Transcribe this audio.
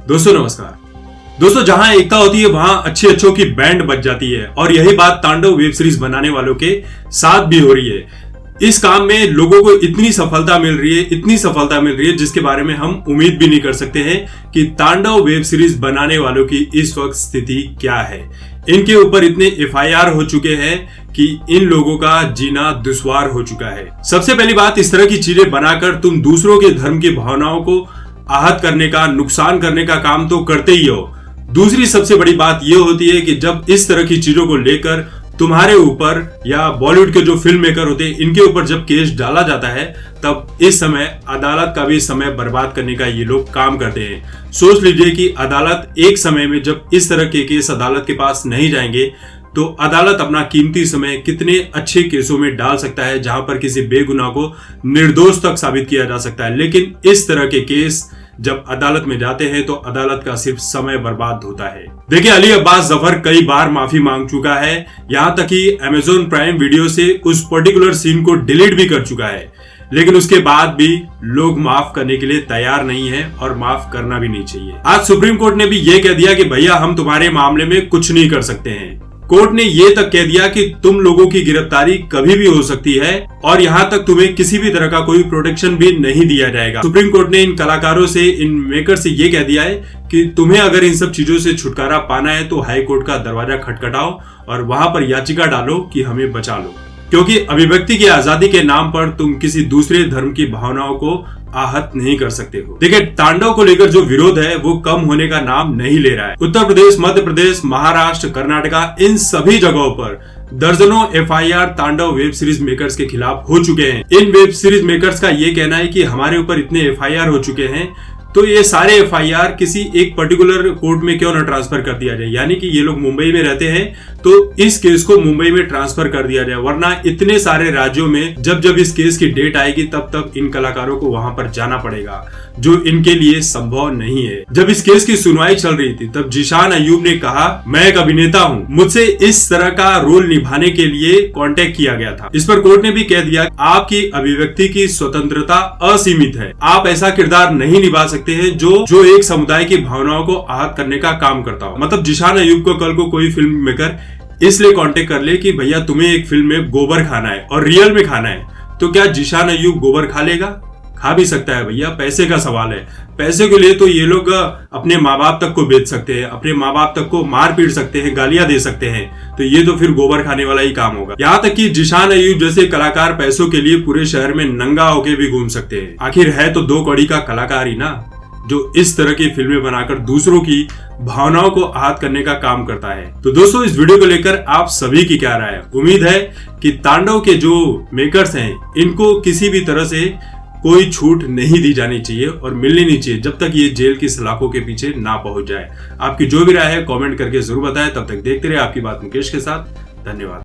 दोस्तों नमस्कार। दोस्तों जहां एकता होती है वहां अच्छे अच्छों की बैंड बज जाती है और यही बात तांडव वेब सीरीज बनाने वालों के साथ भी हो रही है। इस काम में लोगों को इतनी सफलता मिल रही है जिसके बारे में हम उम्मीद भी नहीं कर सकते हैं कि तांडव वेब सीरीज बनाने वालों की इस वक्त स्थिति क्या है। इनके ऊपर इतने FIR हो चुके हैं कि इन लोगों का जीना दुश्वार हो चुका है। सबसे पहली बात, इस तरह की चीजें बनाकर तुम दूसरों के धर्म की भावनाओं को आहत करने का, नुकसान करने का काम तो करते ही हो। दूसरी सबसे बड़ी बात यह होती है कि जब इस तरह की चीजों को लेकर तुम्हारे ऊपर या बॉलीवुड के जो फिल्म मेकर होते हैं इनके ऊपर जब केस डाला जाता है तब इस समय अदालत का भी समय बर्बाद करने का ये लोग काम करते हैं। सोच लीजिए कि अदालत एक समय में जब इस तरह के केस अदालत के पास नहीं जाएंगे तो अदालत अपना कीमती समय कितने अच्छे केसों में डाल सकता है जहां पर किसी बेगुनाह को निर्दोष तक साबित किया जा सकता है। लेकिन इस तरह के केस जब अदालत में जाते हैं तो अदालत का सिर्फ समय बर्बाद होता है। देखिए, अली अब्बास जफर कई बार माफी मांग चुका है, यहां तक कि अमेज़न प्राइम वीडियो से उस पर्टिकुलर सीन को डिलीट भी कर चुका है। लेकिन उसके बाद भी लोग माफ करने के लिए तैयार नहीं है और माफ करना भी नहीं चाहिए। आज सुप्रीम कोर्ट ने भी यह कह दिया कि भैया हम तुम्हारे मामले में कुछ नहीं कर सकते हैं। कोर्ट ने यह तक कह दिया कि तुम लोगों की गिरफ्तारी कभी भी हो सकती है और यहाँ तक तुम्हें किसी भी तरह का कोई प्रोटेक्शन भी नहीं दिया जाएगा। सुप्रीम कोर्ट ने इन कलाकारों से, इन मेकर से ये कह दिया है कि तुम्हें अगर इन सब चीजों से छुटकारा पाना है तो हाई कोर्ट का दरवाजा खटखटाओ और वहां पर याचिका डालो कि हमें बचा लो, क्योंकि अभिव्यक्ति की आजादी के नाम पर तुम किसी दूसरे धर्म की भावनाओं को आहत नहीं कर सकते हो। देखिए, तांडव को लेकर जो विरोध है वो कम होने का नाम नहीं ले रहा है। उत्तर प्रदेश, मध्य प्रदेश, महाराष्ट्र, कर्नाटका, इन सभी जगहों पर दर्जनों FIR तांडव वेब सीरीज मेकर्स के खिलाफ हो चुके हैं। इन वेब सीरीज मेकर्स का ये कहना है कि हमारे ऊपर इतने FIR हो चुके हैं तो ये सारे FIR किसी एक पर्टिकुलर कोर्ट में क्यों ना ट्रांसफर कर दिया जाए, यानी कि ये लोग मुंबई में रहते हैं तो इस केस को मुंबई में ट्रांसफर कर दिया जाए, वरना इतने सारे राज्यों में जब जब इस केस की डेट आएगी तब तब इन कलाकारों को वहां पर जाना पड़ेगा, जो इनके लिए संभव नहीं है। जब इस केस की सुनवाई चल रही थी तब जीशान अय्यूब ने कहा, मैं एक अभिनेता हूँ, मुझसे इस तरह का रोल निभाने के लिए कॉन्टेक्ट किया गया था। इस पर कोर्ट ने भी कह दिया, आपकी अभिव्यक्ति की स्वतंत्रता असीमित है, आप ऐसा किरदार नहीं निभा सकते हैं जो एक समुदाय की भावनाओं को आहत करने का काम करता हो। मतलब जीशान अय्यूब को कल को कोई फिल्म मेकर इसलिए कांटेक्ट कर ले कि भैया तुम्हें एक फिल्म में गोबर खाना है और रियल में खाना है, तो क्या जीशान अय्यूब गोबर खा लेगा? खा भी सकता है भैया, पैसे का सवाल है। पैसे के लिए तो ये लोग अपने माँ बाप तक को बेच सकते हैं, अपने माँ बाप तक को मार पीट सकते हैं, गालियां दे सकते हैं, तो ये तो फिर गोबर खाने वाला ही काम होगा। यहाँ तक कि जीशान अय्यूब जैसे कलाकार पैसों के लिए पूरे शहर में नंगा होके भी घूम सकते हैं। आखिर है तो दो कौड़ी का कलाकार ही ना, जो इस तरह की फिल्में बनाकर दूसरों की भावनाओं को आहत करने का काम करता है। तो दोस्तों, इस वीडियो को लेकर आप सभी की क्या राय है? उम्मीद है कि तांडव के जो मेकर्स हैं इनको किसी भी तरह से कोई छूट नहीं दी जानी चाहिए और मिलनी नहीं चाहिए जब तक ये जेल की सलाखों के पीछे ना पहुंच जाए। आपकी जो भी राय है कमेंट करके जरूर बताएं। तब तक देखते रहे आपकी बात मुकेश के साथ। धन्यवाद।